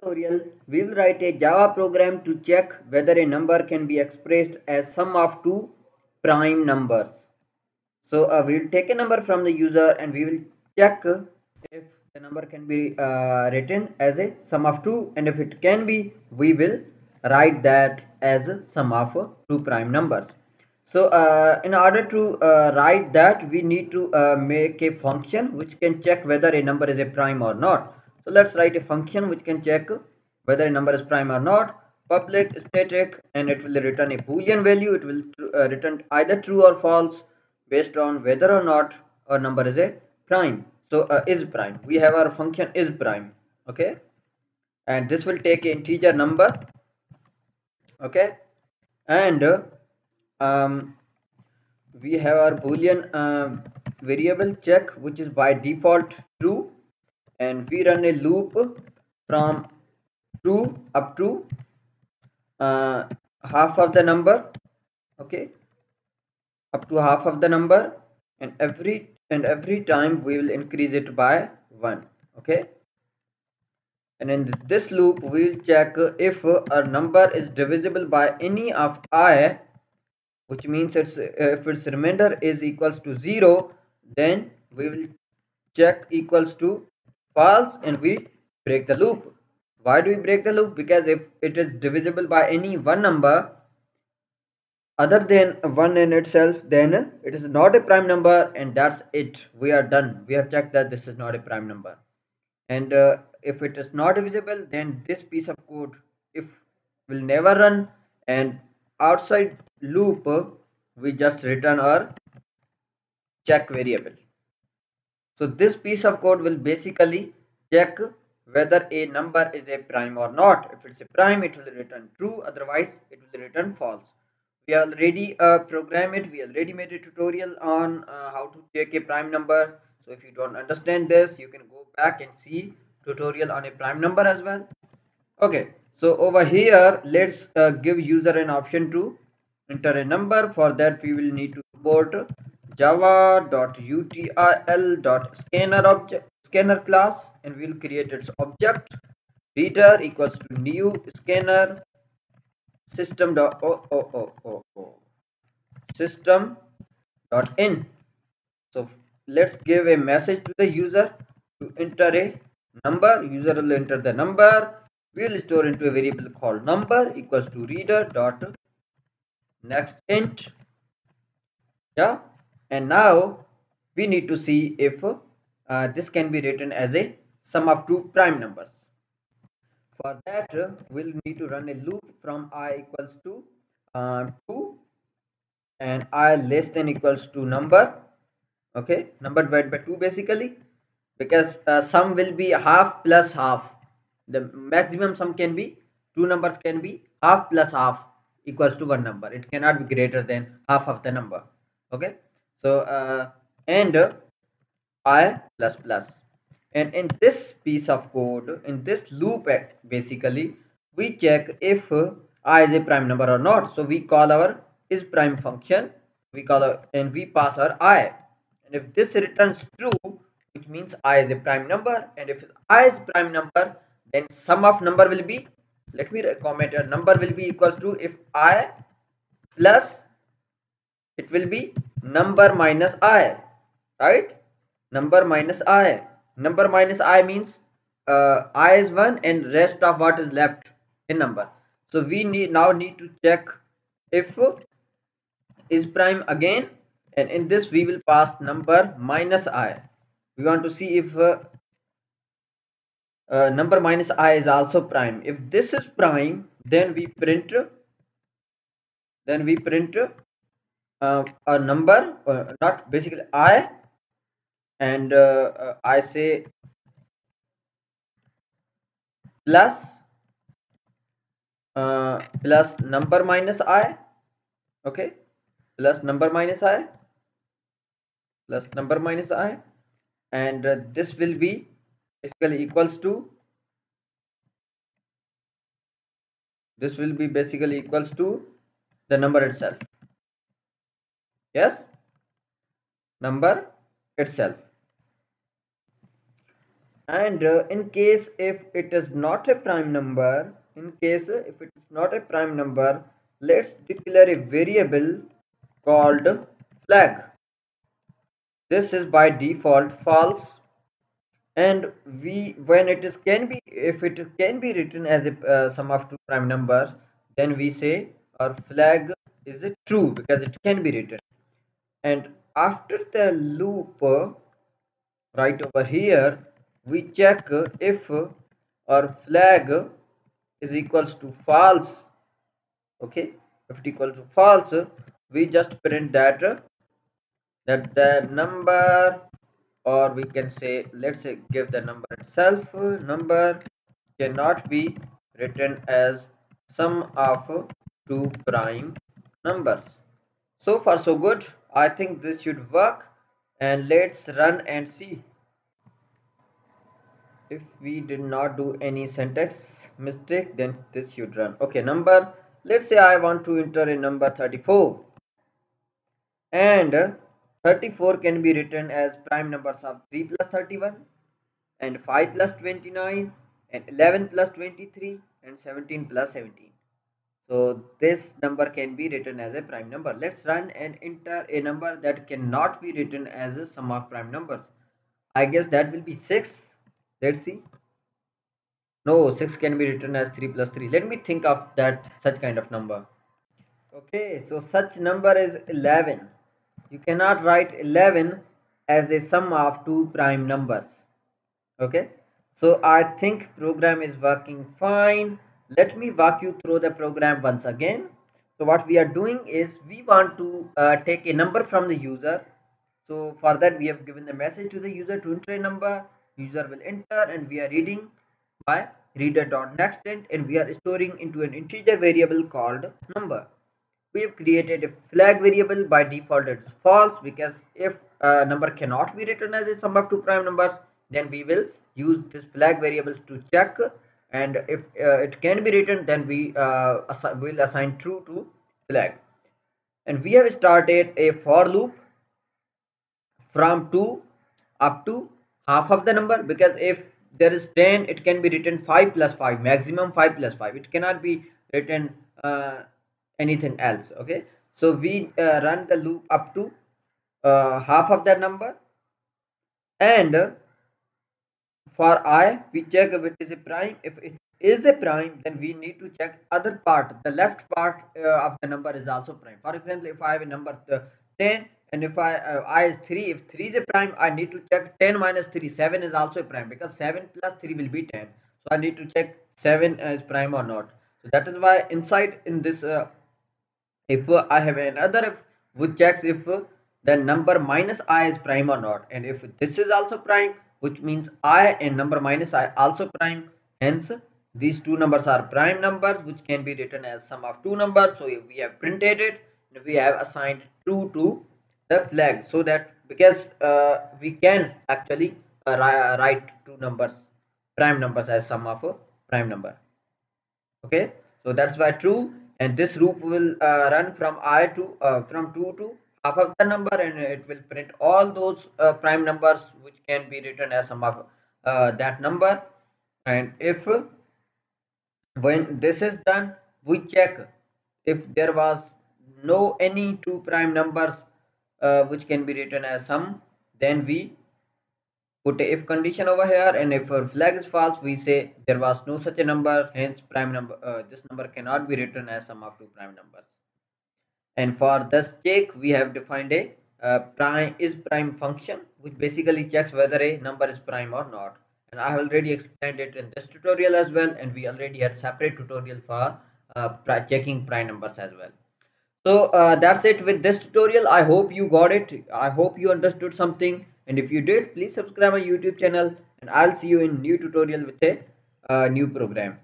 tutorial, we will write a Java program to check whether a number can be expressed as sum of two prime numbers. So we will take a number from the user and we will check if the number can be written as a sum of two, and if it can be, we will write that as a sum of two prime numbers. So in order to write that, we need to make a function which can check whether a number is a prime or not. So let's write a function which can check whether a number is prime or not. Public static, and it will return a boolean value. It will return either true or false based on whether or not a number is a prime. So is prime, we have our function is prime. Okay, and this will take an integer number. Okay, and we have our boolean variable check, which is by default true, and we run a loop from true up to uh, half of the number. Okay, up to half of the number, and every time we will increase it by 1. Okay, and in this loop we will check if a number is divisible by any of I, which means if its remainder is equals to 0, then we will check equals to false and we break the loop. Why do we break the loop? Because if it is divisible by any one number other than 1 in itself, then it is not a prime number, and that's it, we are done, we have checked that this is not a prime number. And if it is not divisible, then this piece of code if will never run, and outside loop we just return our check variable. So this piece of code will basically check whether a number is a prime or not. If it's a prime, it will return true, otherwise it will return false. We already program it, we already made a tutorial on how to check a prime number. So if you don't understand this, you can go back and see tutorial on a prime number as well. Okay, so over here let's give user an option to enter a number. For that we will need to import java.util.scanner object scanner class, and we'll create its object reader equals to new scanner system dot system dot in. So let's give a message to the user to enter a number. User will enter the number. We will store into a variable called number equals to reader dot next int. Yeah, and now we need to see if this can be written as a sum of two prime numbers. For that, we'll need to run a loop from I equals to 2 and I less than equals to number. Okay, number divided by 2 basically, because sum will be half plus half. The maximum sum can be two numbers, can be half plus half equals to one number. It cannot be greater than half of the number. Okay, so and I plus plus, and in this piece of code, in this loop basically we check if I is a prime number or not. So we call our is prime function, we call and we pass our I, and if this returns true, which means I is a prime number, and if I is prime number, then sum of number will be, let me comment here, number will be equals to, if I plus, it will be number minus I, right? Number minus I means I is 1 and rest of what is left in number. So we need to check if is prime again, and in this we will pass number minus I. We want to see if number minus I is also prime. If this is prime, then we print a number, not basically I, and I say plus plus number minus I. Okay, plus number minus I, plus number minus I, and this will be basically equals to, this will be basically equals to the number itself. Yes, number itself. And in case if it is not a prime number, if it is not a prime number, let's declare a variable called flag. This is by default false, and we when it is can be if it can be written as a sum of two prime numbers, then we say our flag is a true because it can be written. And after the loop, right over here, we check if our flag is equals to false. Okay, if it equals to false, we just print that the number, or we can say, let's say, give the number itself, number cannot be written as sum of two prime numbers. So far so good. I think this should work, and let's run and see if we did not do any syntax mistake. Then this should run. Okay, number, let's say I want to enter a number 34, and 34 can be written as prime numbers of 3 plus 31 and 5 plus 29 and 11 plus 23 and 17 plus 17. So this number can be written as a prime number. Let's run and enter a number that cannot be written as a sum of prime numbers. I guess that will be 6. Let's see. No, 6 can be written as 3 plus 3. Let me think of that such kind of number. Okay, so such number is 11. You cannot write 11 as a sum of two prime numbers. Okay, so I think program is working fine. Let me walk you through the program once again. So what we are doing is we want to take a number from the user. So for that we have given the message to the user to enter a number. User will enter, and we are reading by reader.nextInt, and we are storing into an integer variable called number. We have created a flag variable. By default it's false, because if a number cannot be written as a sum of two prime numbers, then we will use this flag variables to check, and if it can be written, then we will assign true to flag. And we have started a for loop from 2 up to half of the number, because if there is 10, it can be written 5 plus 5, maximum 5 plus 5. It cannot be written anything else. Okay, so we run the loop up to half of that number, and for I we check if it is a prime. If it is a prime, then we need to check other part. The left part of the number is also prime. For example, if I have a number 10, and if I is 3, if 3 is a prime, I need to check 10 minus 3. 7 is also a prime, because 7 plus 3 will be 10. So I need to check 7 is prime or not. So that is why inside in this if I have another if which checks if the number minus I is prime or not, and if this is also prime, which means I and number minus I also prime. Hence these two numbers are prime numbers, which can be written as sum of two numbers. So if we have printed it, we have assigned true to the flag, so that because we can actually write two numbers, prime numbers, as sum of a prime number. Okay, so that's why true, and this loop will run from I to from 2 to half of the number, and it will print all those prime numbers which can be written as sum of that number. And if when this is done, we check if there was no any two prime numbers which can be written as sum, then we put a if condition over here, and if our flag is false, we say there was no such a number, hence prime number, this number cannot be written as sum of two prime numbers. And for this check, we have defined a prime function, which basically checks whether a number is prime or not. And I have already explained it in this tutorial as well, and we already had separate tutorial for checking prime numbers as well. So that's it with this tutorial. I hope you got it. I hope you understood something. And if you did, please subscribe my YouTube channel, and I'll see you in new tutorial with a new program.